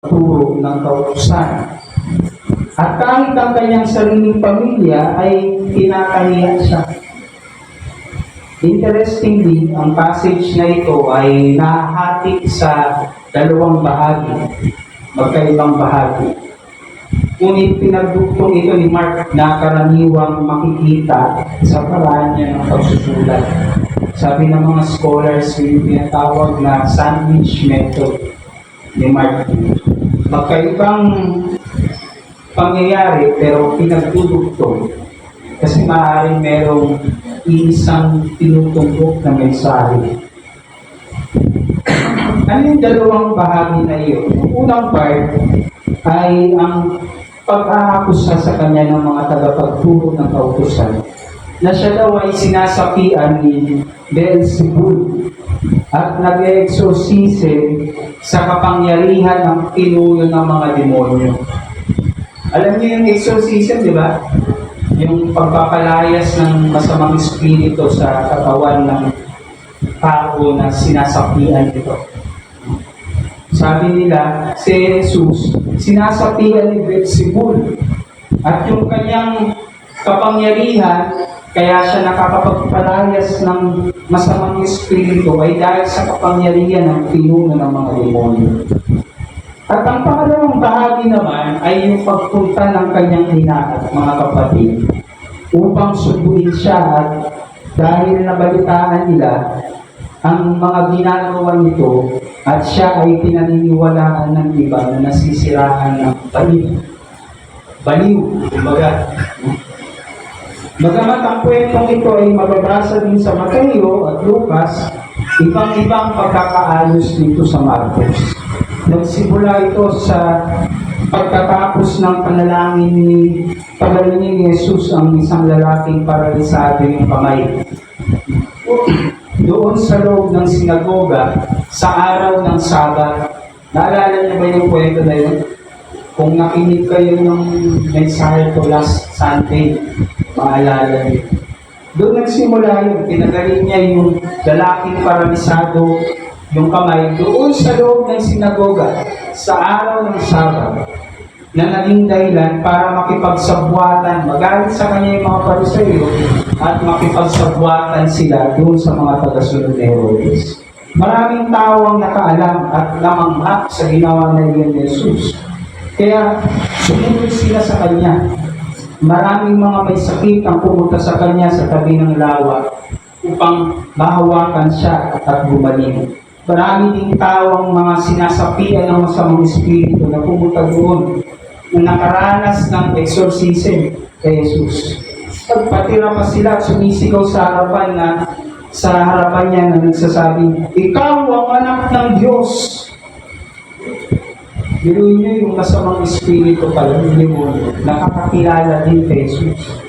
turo ng kautusan. At kahit ang kanyang sariling pamilya ay kinakahiya siya. Interestingly, ang passage na ito ay nahati sa dalawang bahagi, magkaibang bahagi. Ngunit pinagduktong ito ni Mark na karaniwang makikita sa paraan niya ng pagsusulat. Sabi ng mga scholars, yung tinatawag na sandwich method ni Mark. Magkaibang pangyayari pero pinagdudugtong kasi maaaring merong isang tinutumbok na mensahe. Ano yung dalawang bahagi na iyon? Yung unang part ay ang pag-aakusa sa kanya ng mga tagapagturo ng kautusan na siya daw ay sinasapian ni Beelzebul at nag-exorcism sa kapangyarihan ng pinuno ng mga demonyo. Alam niyo yung exorcism, di ba? Yung pagpapalayas ng masamang espiritu sa katawan ng tao na sinasapian ito. Sabi nila, si Jesus, sinasapian ni Beelzebul. At yung kanyang kapangyarihan, kaya siya nakakapagpalayas ng masamang espiritu ay dahil sa kapangyarihan ng pinuno ng mga demonyo. At ang pangalawang bahagi naman ay yung pagpunta ng kanyang ina at mga kapatid upang subuin siya at dahil nabalitaan nila ang mga ginagawa nito at siya ay pinaniniwalaan ng iba na nasisiraan ng baliw, kumbaga. Bagamat ang kwentong ito ay mababasa din sa Mateo at Lucas, ibang-ibang pagkakaalos dito sa Marcos. Nagsimula ito sa pagkatapos ng panalangin ni Jesus ang isang lalaking paralisado yung kamay. Doon sa loob ng sinagoga, sa araw ng Sabat. Naalala niyo ba yung kwento na yun? Kung nakinig kayo ng mensahe ko last Sunday, maalala niyo. Doon nagsimula yun, pinagaling niya yung lalaking paralisado yung kamay doon sa loob ng sinagoga sa araw ng Sabat na naging dahilan para makipagsabwatan, magalit sa kanya yung mga Pariseo at makipagsabwatan sila doon sa mga tagasunod ni Herodes. Maraming tao ang nakaalam at namangha sa ginawa na iyon ni Jesus. Kaya sumunod sila sa kanya. Maraming mga may sakit ang pumunta sa kanya sa tabi ng lawa upang mahawakan siya at gumaling. Marami ding tao ang mga sinasapian ng masamang espiritu na pumunta doon na nakaranas ng exorcism kay Jesus. Pagpatira pa sila at sumisigaw sa harapan niya na nagsasabi, "Ikaw ang anak ng Diyos." Biruin niyo yung masamang espiritu pala, yung demonyo, nakakakilala din kay Jesus.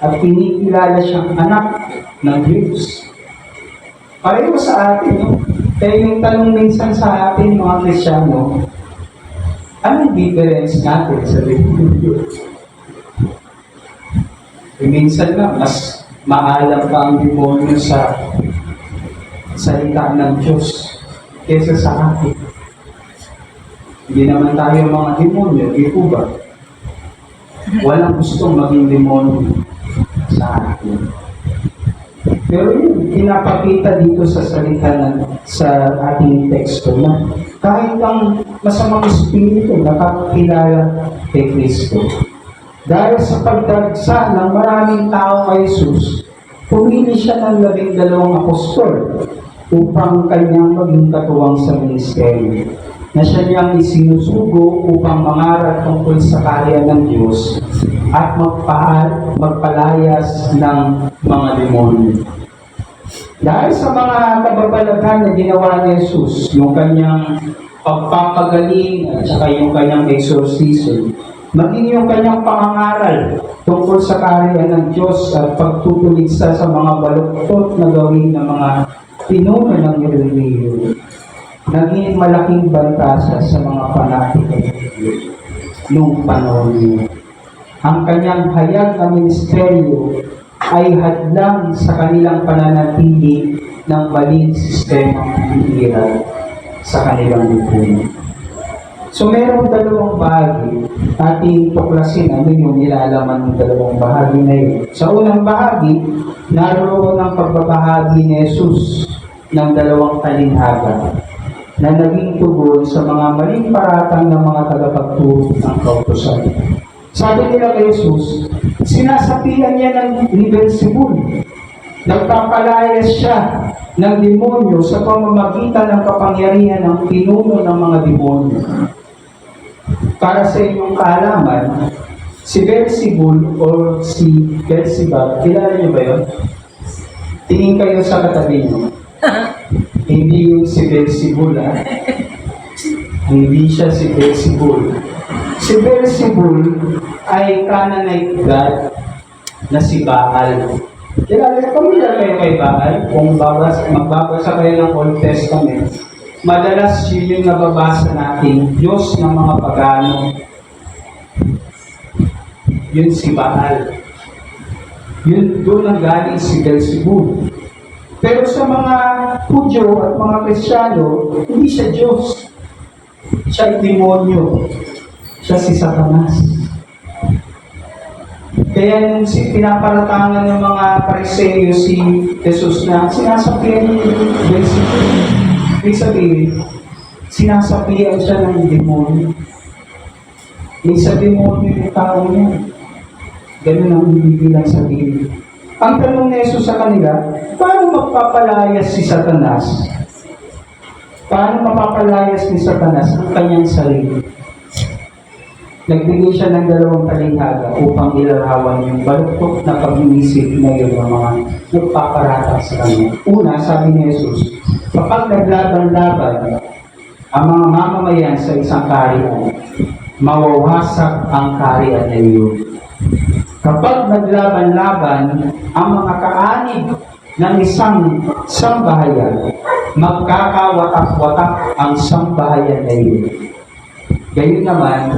At kinikilala siyang anak ng Diyos. Pareho sa atin, no? Kaya yung tanong minsan sa atin, mga Kristyano, anong difference natin sa demonyo? Minsan na, mas maalam pa ang demonyo sa salita ng Diyos kaysa sa atin. Hindi naman tayo mga demonyo, di po ba? Walang gustong maging demonyo sa atin. Pero yun, pinapakita dito sa salita sa ating teksto na kahit ang masamang espiritu nakakilala kay Kristo. Dahil sa pagdagsa ng maraming tao kay Jesus, pumili siya ng 12 apostol upang kanyang maging katuwang sa ministeryo na siya niyang isinusugo upang mangaral tungkol sa kaharian ng Diyos at magpalayas ng mga demonyo. Dahil sa mga kababalaghan na ginawa ni Jesus, yung kanyang pagpapagaling at saka yung kanyang exorcism, maging yung kanyang pangangaral tungkol sa kaharian ng Diyos at pagtutuligsa sa mga baluktot na gawin ng mga pinuno ng relihiyon, naging malaking bantasa sa mga panatikong noong panahon niya. Ang kanyang hayag na ministeryo ay hadlang sa kanilang pananatili ng maling sistemang pilihan sa kanilang lipunan. So merong dalawang bahagi. Ating tuklasin ano yung nilalaman ng dalawang bahagi na yun. Sa unang bahagi, naroon ang pagbabahagi ni Jesus ng dalawang talinhaga na naging tugon sa mga maling paratang ng mga tagapagturo ng kautusan. Sabi nila kay Jesus, sinasapian niya ng ni Beelzebul. Nagpapalayas siya ng demonyo sa pamamagitan ng kapangyarihan ng pinuno ng mga demonyo. Para sa inyong kaalaman, si Beelzebul o si Beelzebub, kilala niyo ba yun? Tingin kayo sa katabi niyo. Hindi yung si Beelzebul, ha? Hindi siya si Beelzebul. Si Beelzebul ay Canaanite god na si Baal. Pamilya kayo kay Baal? Kung magbabasa kayo ng Old Testament, madalas yun yung nababasa natin, Diyos ng mga pagano. Yun si Baal. Yun doon ang galing si Beelzebul. Pero sa mga Hudyo at mga Kristiyano, hindi siya Diyos. Siya ay demonyo. Siya si Satanas. Kaya nung pinaparatangan ng mga Pariseo si Jesus na sinasapian ni Beelzebul, ibig sabihin, sinasapian siya ng demonyo. May sa demonyo yung tao niya. Ganun ang ibibilang sabihin. Ang tanong ni Jesus sa kanila, paano magpapalayas si Satanas? Paano mapapalayas ni Satanas ang kanyang sarili? Nagbigay siya ng dalawang talinhaga upang ilarawan yung baluktot na pag-iisip na yun ng mga nagpaparatang sa kanya. Una, sabi ni Jesus, kapag naglaban-laban ang mga mamamayan sa isang kaharian, mawawasak ang kaharian na yun. Kapag naglaban-laban ang mga kaanib ng isang sambahayan, magkakawatak-watak ang sambahayan na yun. Gayun naman,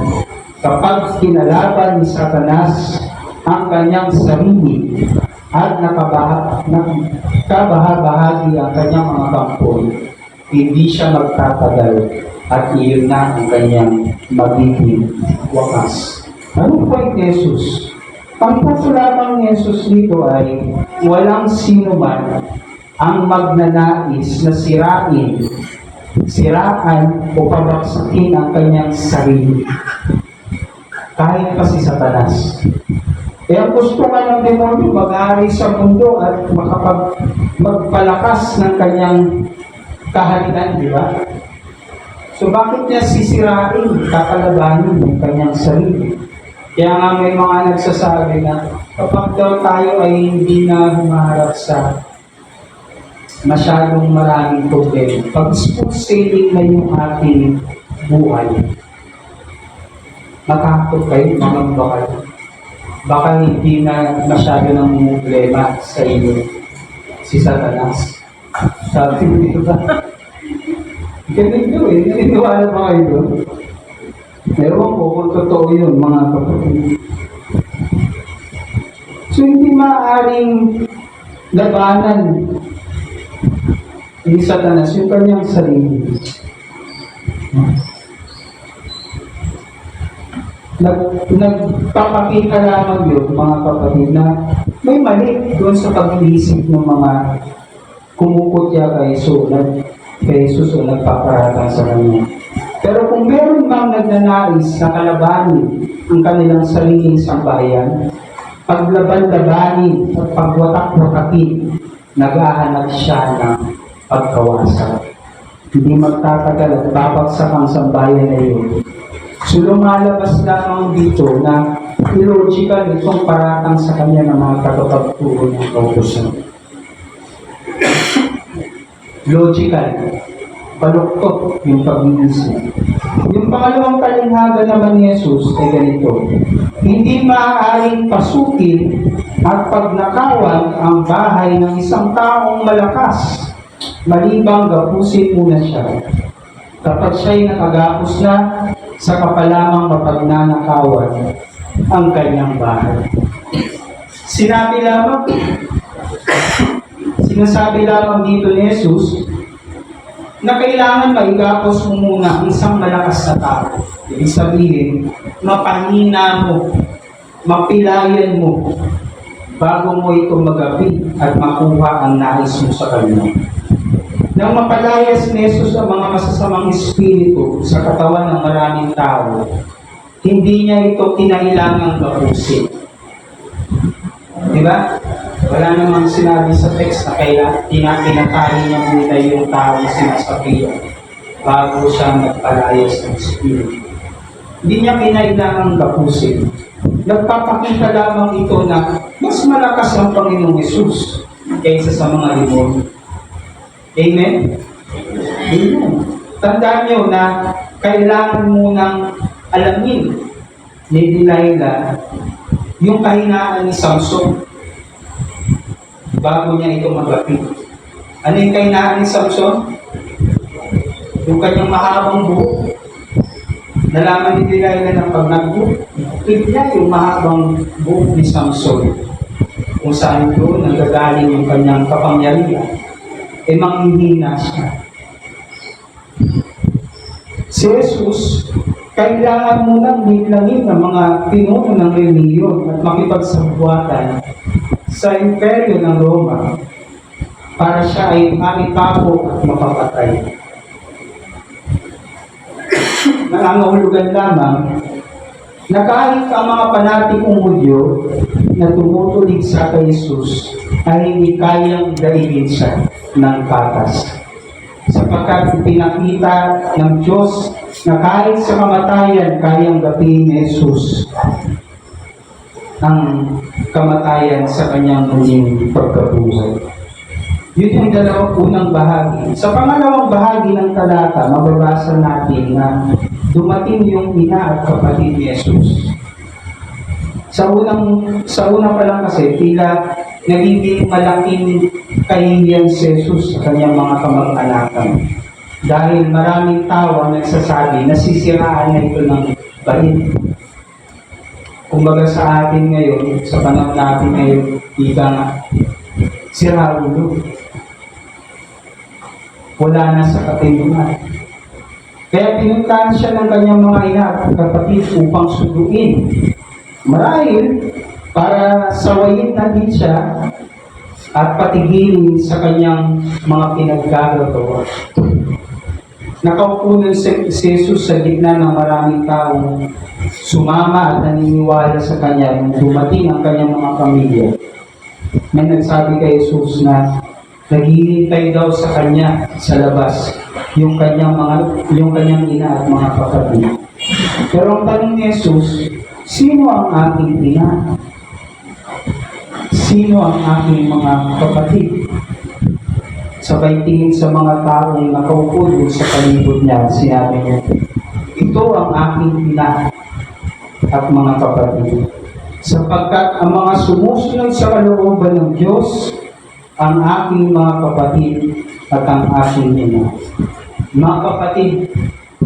kapag kinalaban ni Satanas ang kanyang sarili at nakabahabahagi ang kanyang mga kampon, hindi siya magtatagal at iyon na ang kanyang magiging wakas. Ano po ay Jesus? Ang punto lamang ni Jesus dito ay walang sino man ang magnanais na siraan o pabaksakin ang kanyang sarili. Kahit pa si Satanas. Kaya ang gusto nga ng demonyo, mag-aari sa mundo at magpalakas ng kanyang kaharian, di ba? So bakit niya sisirain, kakalabanin yung kanyang sarili? Kaya nga may mga nagsasabi na kapag daw tayo ay hindi na humaharap sa masyadong maraming problema, pag smooth sailing na yung ating buhay, matakot kayo, mamamba kayo. Baka hindi na masyado ng problema sa inyo si Satanas. Sabi mo ba? Ganito naniniwala ba kayo doon? Ewan ko kung totoo yun, mga kapatid. So hindi maaaring labanan ni Satanas yung kanyang sarili. Nagpapakita lamang yun, mga kapatid, na may mali doon sa pag-iisip ng mga kumukutya kay Jesus o nagpaparatang sa kanya. Pero kung meron bang nagnanais na kalabanin ang kanilang sariling sambahayan, paglaban-labanin at pagwatak-watakin, naghahanap siya ng pagkawasak. Hindi magtatagal at babagsak ang sambahayan na yun. So lumalabas lamang dito na illogical itong paratang sa kanya ng mga tagapagturo ng kautusan. Logical. Baluktot yung pag-iisip. Yung pangalawang talinhaga naman ni Jesus ay ganito. Hindi maaaring pasukin at pagnakawan ang bahay ng isang taong malakas, malibang gapusin muna siya. Kapag siya'y nakagapos na, saka pa lamang mapagnanakawan ang kanyang bahay. Sinasabi lamang dito ni Jesus na kailangan maigapos mo muna isang malakas na tao. Ibig sabihin, mapahina mo, mapilayan mo, bago mo ito magapi at makuha ang nais mo sa Kanya. Nang mapalayas ni Jesus ang mga masasamang espiritu sa katawan ng maraming tao, hindi niya ito kinailangang gapusin. Diba? Wala namang sinabi sa text na pinatali niya muna yung tao na sinasabihan bago siya nagpalayas ng espiritu. Hindi niya kinailangang gapusin. Nagpapakita lamang ito na mas malakas ang Panginoong Hesus kaysa sa mga demonyo. Amen? Amen. Tandaan nyo na kailangan munang alamin ni Delilah yung kahinaan ni Samson bago niya ito magapi. Ano yung kahinaan ni Samson? Yung kanyang mahabang buhok. Nalaman ni Delilah na pag nagbuhok niya yung mahabang buhok ni Samson, kung saan doon nanggagaling yung kanyang kapangyarihan, manghihina siya. Si Jesus, kailangan munang bilangin ng mga pinuno ng reliyon at makipagsabuatan sa imperyo ng Roma para siya ay maitapo at mapapatay. Nangangahulugan lamang na kahit ang mga panatikong Hudyo na tumutulig sa kay Jesus ay hindi kayang daigin siya ng patas. Sapagkat pinakita ng Diyos na kahit sa kamatayan kayang gapihin ni Jesus ang kamatayan sa kanyang muling pagkabuhay. Yun yung dalawang unang bahagi. Sa pangalawang bahagi ng talata, mababasa natin na dumating yung ina at kapatid ni Jesus. Sa una pa lang kasi, tila nagiging malaking kahihiyan si Jesus sa kanyang mga kamag-anakan. Dahil maraming tao ang nagsasabi, nasisiraan na ito ng bait. Kumbaga sa atin ngayon, sa panahon natin ngayon, ika nga, sira ulo. Wala na sa katindungan. Kaya pinuntahan siya ng kanyang mga ina at kapatid upang suduin. Marahil, para sawayin natin siya at patigilin sa kanyang mga pinaggagawa. Nakaupo si Jesus sa gitna ng maraming taong sumama at naniniwala sa kanya nung dumating ang kanyang mga pamilya. May nagsabi kay Jesus na naghihintay daw sa kanya sa labas yung kanyang ina at mga kapatid. Pero ang tanong ni Jesus, sino ang aking ina? Sino ang aking mga kapatid? Sabay tingin sa mga taong nakaupo sa palibot niya, sinabi niya, ito ang aking ina at mga kapatid. Sapagkat ang mga sumusunod sa kalooban ng Diyos, ang aking mga kapatid at ang aking ina. Mga kapatid,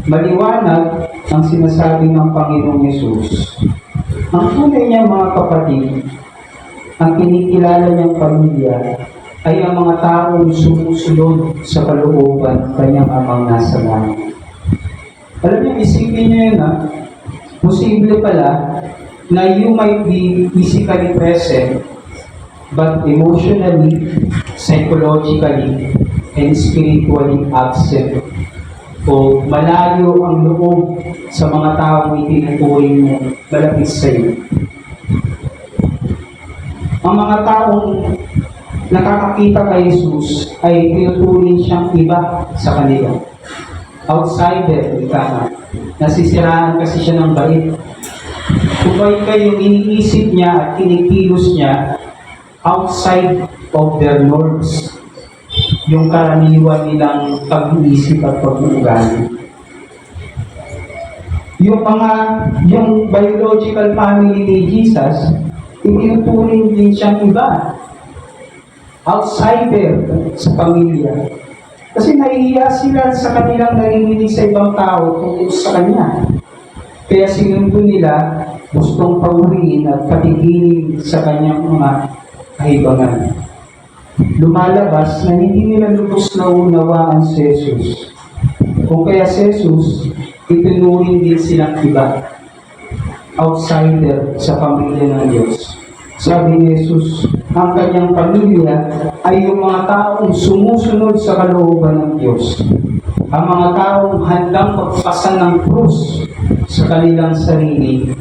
maliwanag ang sinasabi ng Panginoong Hesus. Ang tunay niya mga kapatid, ang kinikilala niyang pamilya, ay ang mga taong sumusunod sa kalooban ng kanyang amang nasa langit. Alam niyo, isipin niyo yun posible pala na you might be physically present but emotionally, psychologically, and spiritually absent. O malayo ang loob sa mga taong itinuturing mo malapit sa iyo. Ang mga taong nakakakita kay Jesus ay tinuturing siyang iba sa kanila. Outsider, ika nga. Nasisiraan kasi siya ng bait. Kubay yung iniisip niya at kinikilos niya outside of their norms, yung karaniwan nilang pag-iisip at pag-uugali. Yung biological family ni Jesus, itinuturing din siyang iba, outsider sa pamilya. Kasi nahihiya sila sa kanilang narinig sa ibang tao tungkol sa Kanya. Kaya sinundo nila gustong pauriin at patigilin sa Kanyang mga kahibangan. Lumalabas na hindi nila lubos na unawaan si Jesus. Kung kaya si Jesus itinuring din silang iba, outsider sa pamilya ng Diyos. Sabi ni Jesus, ang kanyang pamilya ay yung mga taong sumusunod sa kalooban ng Diyos. Ang mga taong handang magpasan ng krus sa kanilang sarili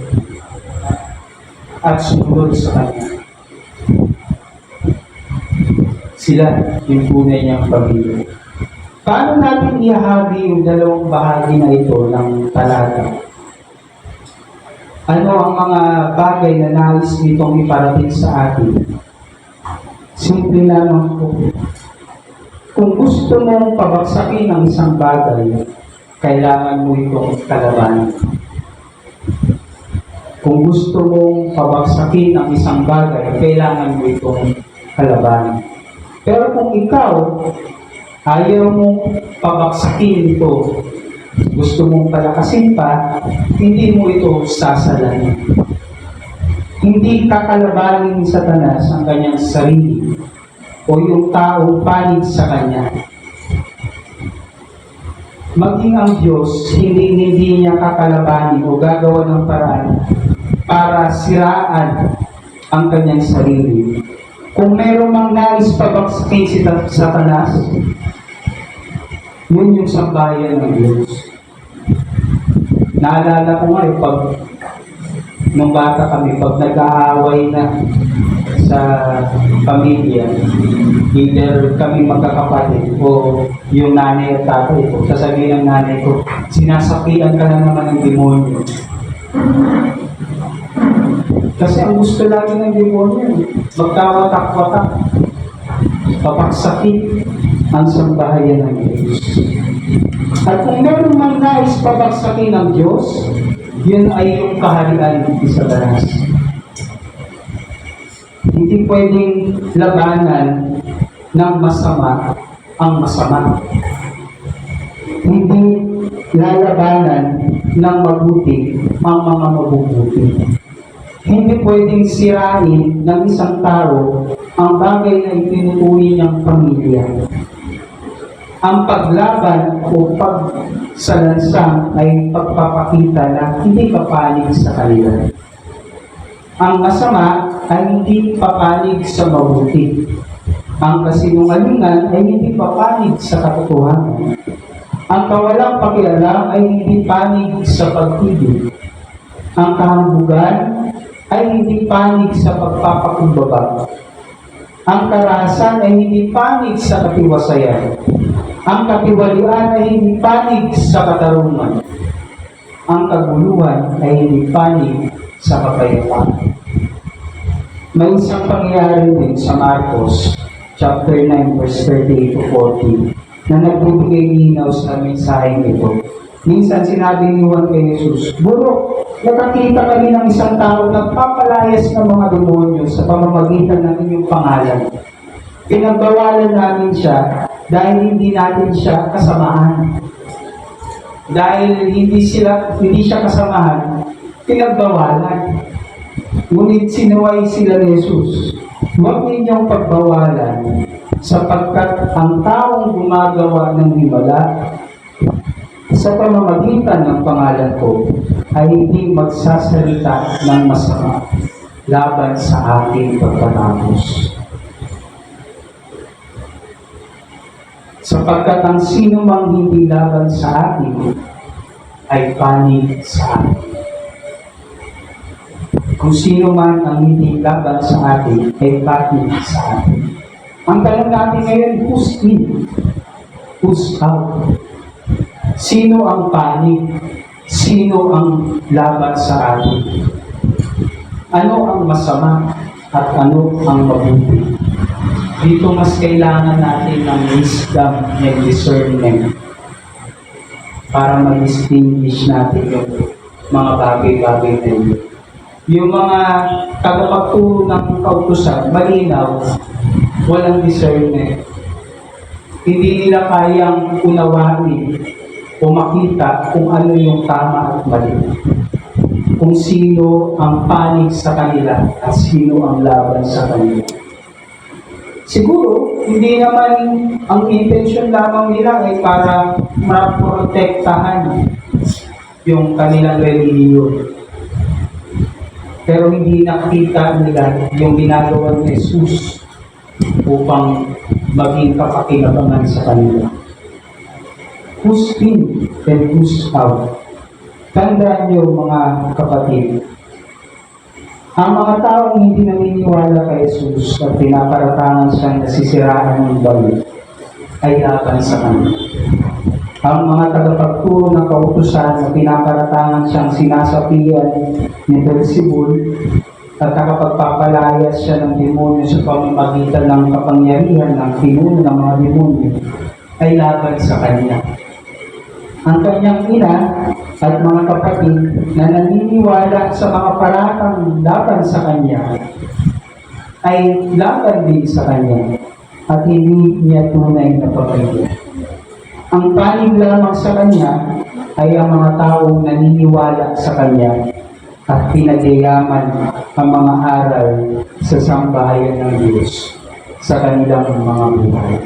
at sumunod sa Kanya. Sila yung tunay niyang pamilya. Paano natin ihahagi yung dalawang bahagi na ito ng talata? Ano ang mga bagay na nais nitong iparating sa atin? Simple lamang po. Kung gusto mong pabagsakin ang isang bagay, kailangan mo itong kalabanin. Kung gusto mong pabagsakin ang isang bagay, kailangan mo itong kalabanin. Pero kung ikaw, ayaw mong pabagsakin ito, gusto mong palakasin pa, hindi mo ito sasalan. Hindi kakalabanin ni Satanas ang kanyang sarili o yung taong panig sa kanya. Maging ang Diyos, hindi niya kakalabanin o gagawa ng paraan para siraan ang kanyang sarili. Kung meron mang nais pabagsakin si Satanas, yun yung sambayan ng Diyos. Naalala ko nga pag nung bata kami, pag nag-aaway na sa pamilya, either kami magkakapatid o yung nanay at tatay ko, sasabihin ng nanay ko, sinasapian ka na naman ng demonyo. Kasi ang gusto lagi ng demonyo, magkawatak-watak, papagsakit ang sambahayan ng Diyos. At kung meron man nais pabagsakin ng Diyos, yun ay yung kaharian ni Satanas. Hindi pwedeng labanan ng masama ang masama. Hindi lalabanan ng mabuti ang mga mabubuti. Hindi pwedeng sirain ng isang tao ang bagay na itinutuloy niyang pamilya. Ang paglaban o pagsalansang ay pagpapakita na hindi papanig sa kanila. Ang masama ay hindi papanig sa mabuti. Ang kasinungalingan ay hindi papanig sa katotohanan. Ang kawalang pakialam ay hindi panig sa pag-ibig. Ang kahambugan ay hindi panig sa pagpapakumbaba. Ang karahasan ay hindi panig sa katiwasayan. Ang katiwalian ay hindi panig sa katarungan. Ang kaguluhan ay hindi panig sa kapayapaan. May isang pangyayari din sa Marcos, chapter 9, verse 38 to 40, na nagbibigay linaw sa mensaheng ito. Minsan sinabi ni Juan kay Jesus, Guro, nakakita kami ng isang tao nagpapalayas ng mga demonyo sa pamamagitan ng inyong pangalan. Pinagbawalan namin siya dahil hindi natin siya kasamahan. Dahil hindi siya kasamahan, pinagbawalan. Ngunit sinuway sila ni Jesus, huwag ninyong pagbawalan sapagkat ang taong gumagawa ng himala sa pamamagitan ng pangalan ko ay hindi magsasalita ng masama laban sa aking pagkatapos. Sapagkat ang sino mang hindi laban sa akin ay panig sa akin. Kung sino man ang hindi laban sa atin, ay panig sa atin. Ang tanong natin ngayon, who's in? Who's out? Sino ang panig? Sino ang laban sa atin? Ano ang masama at ano ang mabuti? Dito mas kailangan natin ng wisdom and discernment para ma-distinguish natin yung mga bagay-bagay na yun. Yung mga tagapagturo ng kautusan, malinaw, walang discernment. Hindi nila kayang unawain o makita kung ano yung tama at mali. Kung sino ang panig sa kanila at sino ang laban sa kanila. Siguro, hindi naman ang intention lamang nila ay para maprotektahan yung kanilang relihiyon. Pero hindi nakita nila yung ginagawa ni Jesus upang maging kapakinabangan sa kanila. Who's in and who's out? Tandaan niyo mga kapatid, ang mga taong hindi naniniwala kay Jesus at pinaparatangan siyang nasisiraan ng balik ay laban sa kanya. Ang mga tagapagturo ng kautusan na pinaparatangan siyang sinasapian ni Beelzebul at nakapagpapalayas siya ng demonyo sa pamamagitan ng kapangyarihan ng pinuno ng mga demonyo ay laban sa kanya. Ang kanyang ina at mga kapatid na naniniwala sa mga paratang laban sa kanya ay laban din sa kanya at hindi niya tunay na pamilya. Ang panig lamang sa kanya ay ang mga taong naniniwala sa kanya at pinagyayaman ang mga aral sa sambahayan ng Diyos sa kanilang mga buhay.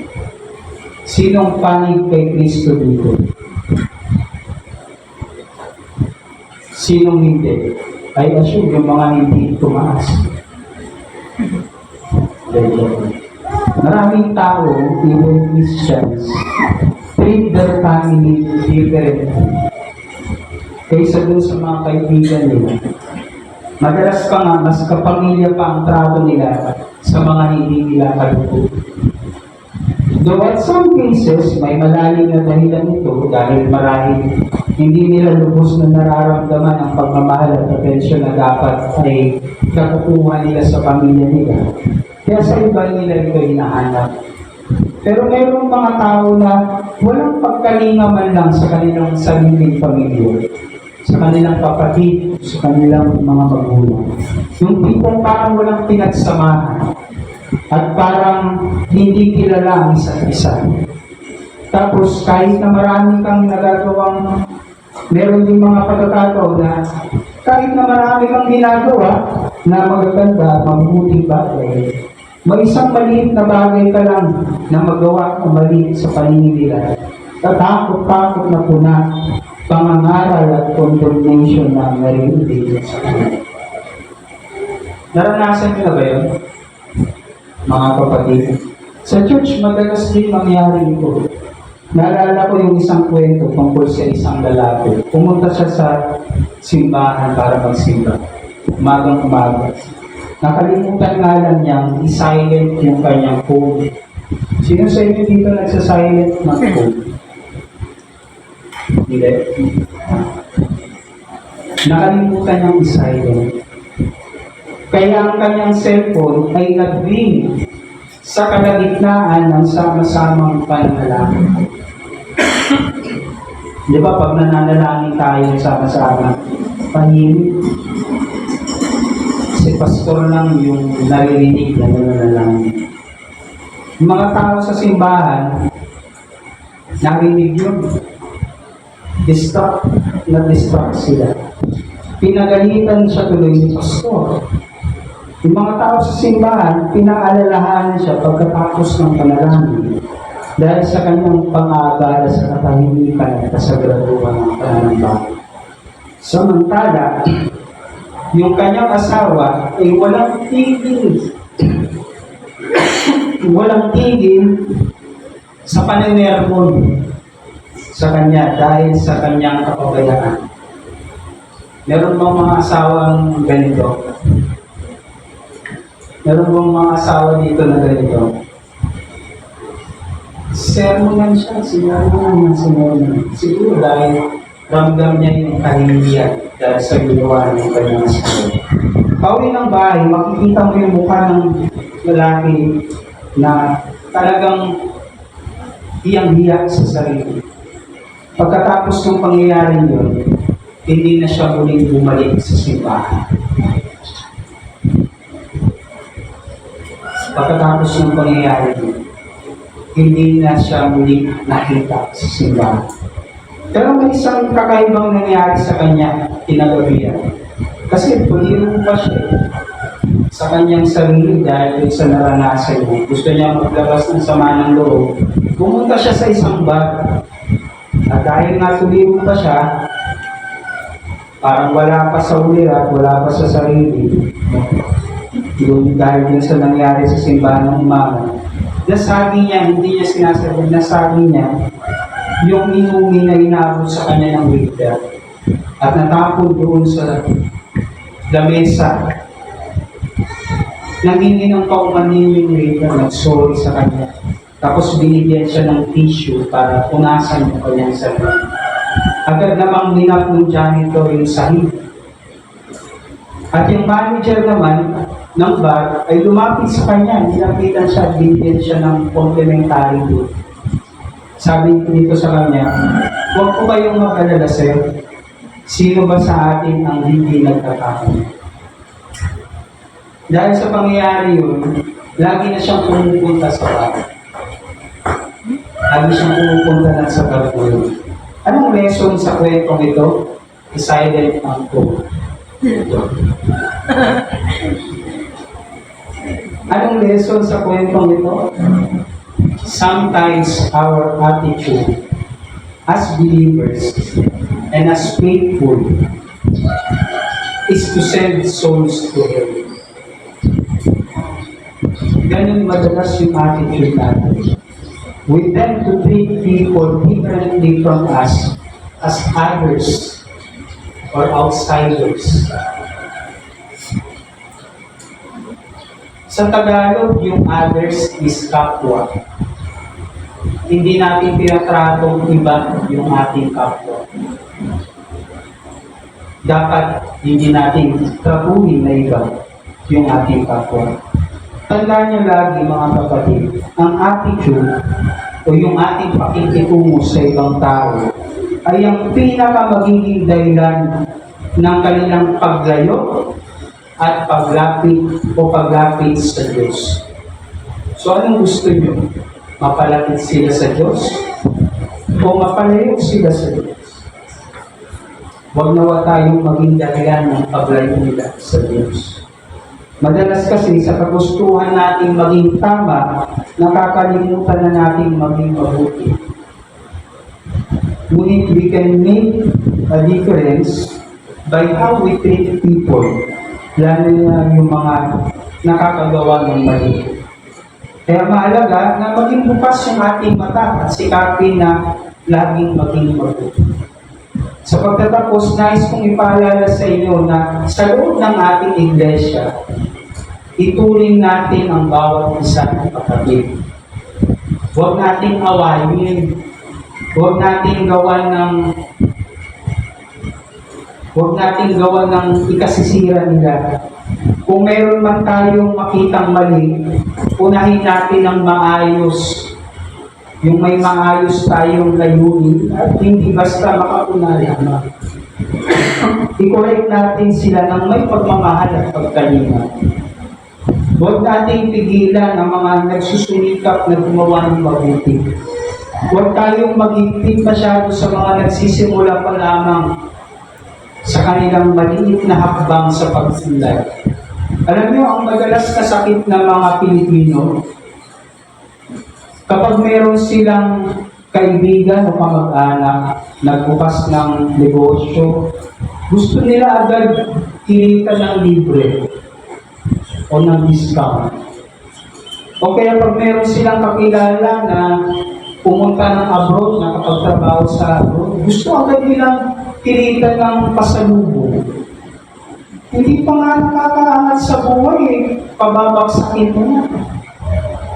Sinong panig kay Kristo dito? Sinong hindi? I assume yung mga hindi tumaas. Maraming tao, even Christians, treat their family differently kaysa dun sa mga kaibigan nila. Madalas pa nga, mas kapamilya pa ang trato nila sa mga hindi nila kalugod. Though at some cases, may malalim na dahilan nito dahil marahil hindi nila lubos na nararamdaman ang pagmamahal at atensyon na dapat ay nakukuha nila sa pamilya nila. Kaya sa iba nila ito hinahanap. Pero mayroong mga tao na walang pagkalinga man lang sa kanilang sariling pamilya, sa kanilang kapatid, sa kanilang mga magulang. Yung tipong parang walang pinagsamahan at parang hindi kilala ang isa't isa. Tapos kahit na marami kang nagagawang, meron din mga pagkakataon na kahit na marami kang ginagawa na magaganda, mabuting bagay, may isang maliit na bagay ka lang na magawa ng maliit sa paningin nila. Tatakot-takot na puna, pangangaral at condemnation na narinig sa kanila. Naranasan nyo na ba yun, mga kapatid? Sa church, madalas din mangyari ito. Naalala ko yung isang kwento tungkol sa isang lalaki. Pumunta siya sa simbahan para magsimba. Umagang-umaga. Nakalimutan nga lang niyang i-silent yung kanyang phone. Sino sa inyo dito nagsa-silent ng phone? Hindi. Nakalimutan niyang i-silent. Kaya ang kanyang cellphone ay nag-ring sa kalagitnaan ng sama-samang pananalangin. Di ba pag nananalangin tayo sama-sama, tahimik. Si pastor lang yung naririnig na nananalangin. Yung mga tao sa simbahan, narinig yun. Na-distract sila. Pinagalitan siya tuloy ni pastor. Yung mga tao sa simbahan, pinaalalahanan siya pagkatapos ng panalangin dahil sa kanyang pang-aabala sa katahimikan at kasagraduhan ng pananambahan. Samantala, yung kanyang asawa ay walang tigil sa paninermon sa kanya dahil sa kanyang kapabayaan. Meron bang mga asawang ganito? Meron bang mga asawa dito na ganito? Sermonan siya, sinarunan. Siguro dahil ramdam niya yung kahihiyan dahil sa ginawa ng kanyang asawa. Pauwi ng bahay, makikita mo yung mukha ng lalaki na talagang hiyang-hiya sa sarili. Pagkatapos ng pangyayari yun, hindi na siya muling bumalik sa simbahan. Pagkatapos ng pangyayari yun, hindi na siya muling nakita sa simbahan. Pero may isang kakaibang nangyari sa kanya kinagabihan. Kasi puliro pa siya sa kanyang sarili dahil sa naranasan niya. Gusto niya maglabas ng sama ng loob. Pumunta siya sa isang bar. At dahil natuliro pa siya, parang wala pa sa ulira, wala pa sa sarili. Yung dahil din sa nangyari sa simbahan ng umaga. Nasabi niya, hindi niya sinasabi, nasabi niya, yung inumin na inabot sa kanya ng waiter at natapon doon sa lamesa. Nanginginom pa umanin yung waiter, nag-sorry sa kanya. Tapos binigyan siya ng tissue para punasan yung kanyang sarili. Agad namang ninap ng janitor yung sahig. At yung manager naman ng bar ay lumapit sa kanya, nilapitan siya at binigyan siya ng complimentary food. Sabi dito sa kanya, huwag po kayong mag-alala, sir. Sino ba sa atin ang hindi nagkakaroon? Dahil sa pangyayari yun, lagi na siyang pumupunta sa bar. Lagi siyang pumupunta na sa bar po yun. Anong lesson sa kwentong ito? Silent ang po. Anong lesson sa kwentong ito? Sometimes our attitude as believers and as faithful is to send souls to heaven. Ganun madalas yung attitude natin. We tend to treat people differently from us as others or outsiders. Sa Tagalog, yung others is kapwa. Hindi natin pinatratong iba yung ating kapwa. Dapat hindi natin tratuhin na iba yung ating kapwa. Tandaan niyo lagi mga kapatid, ang attitude o yung ating pakikitungo sa ibang tao ay ang pinakamagiging dahilan ng kanilang paglayo at paglapit sa Diyos. So anong gusto niyo? Mapalapit sila sa Diyos o mapalayo sila sa Diyos? Huwag nawa tayong maging dahilan ng paglayo nila sa Diyos. Madalas kasi sa kagustuhan nating maging tama, nakakalimutan na nating maging mabuti. Ngunit we can make a difference by how we treat people, lalo na yung mga nakakagawa ng mali. Kaya mahalaga na maging bukas yung ating mata at sikapin na laging maging mabuti. Sa pagtatapos, nais kong ipaalala sa inyo na sa loob ng ating iglesia, ituring natin ang bawat isa ng kapatid. Huwag nating awayin. Huwag nating gawan ng ikasisira nila. Kung meron man tayong makitang mali, unahin natin ng maayos. Yung may maayos tayong layunin at hindi basta makapuna lamang. I-correct natin sila ng may pagmamahal at pagkalinga. Huwag nating pigilan ang mga nagsusumikap na gumawa ng mabuti. Huwag tayong magiging masyado sa mga nagsisimula pa lamang sa kanilang maliit na hakbang sa pagsulay. Alam niyo, ang madalas na sakit ng mga Pilipino, kapag meron silang kaibigan o kamag-anak, nagbukas ng negosyo, gusto nila agad kinita ng libre o ng discount. O kaya pag meron silang kakilala na pumunta ng abroad, nakapagtrabaho sa abroad, gusto agad nilang kinita ng pasalubong. Hindi pa nga nakakaangat sa buhay, pababagsakin mo na.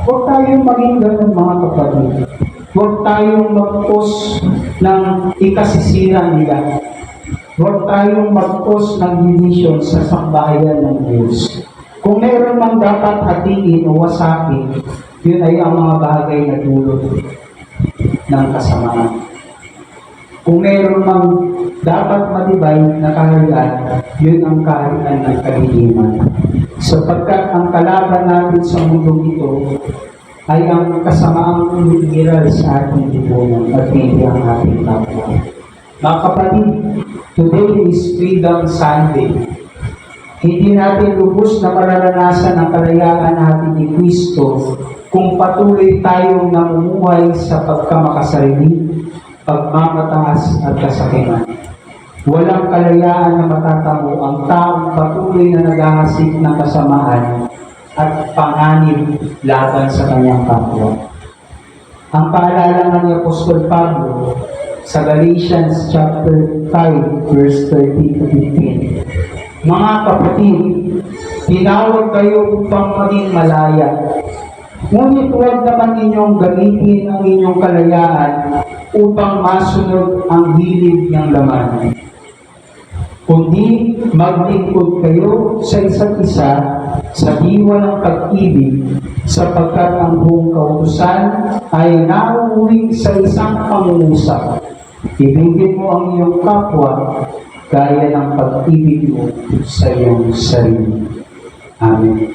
Huwag tayong maging ganun mga kapatid. Huwag tayong mag-post ng ikasisira nila. Huwag tayong mag-post ng division sa sambahayan ng Diyos. Kung meron mang dapat hatiin o wasakin, yun ay ang mga bagay na dulot ng kasamaan. Kung meron mang dapat matibay na kaharian, yun ang kaharian ng kaliliman. Sapagkat ang kalaban natin sa mundong ito ay ang kasamaang umiiral sa ating lipunan at hindi ang ating kapwa. Mga kapatid, today is Freedom Sunday. Hindi natin lubos na mararanasan ang kalayaan natin ni Kristo kung patuloy tayong namumuhay sa pagkamakasarili, pagmamataas at kasakiman. Walang kalayaan na matatamo ang taong patuloy na naghahasik ng kasamaan at panganib laban sa kanyang kapwa. Ang paalala nga ni Apostol Pablo sa Galatians chapter 5 verse 13 to 15. Mga kapatid, tinawag kayo upang maging malaya. Ngunit huwag naman ninyong gamitin ang inyong kalayaan upang masunod ang hilig ng laman. Kundi maglingkod kayo sa isa't isa sa diwa ng pag-ibig, sapagkat ang buong kautusan ay nauuwi sa isang pangungusap. Ibigin mo ang iyong kapwa gaya ng pag-ibig mo sa iyong sarili. Amen.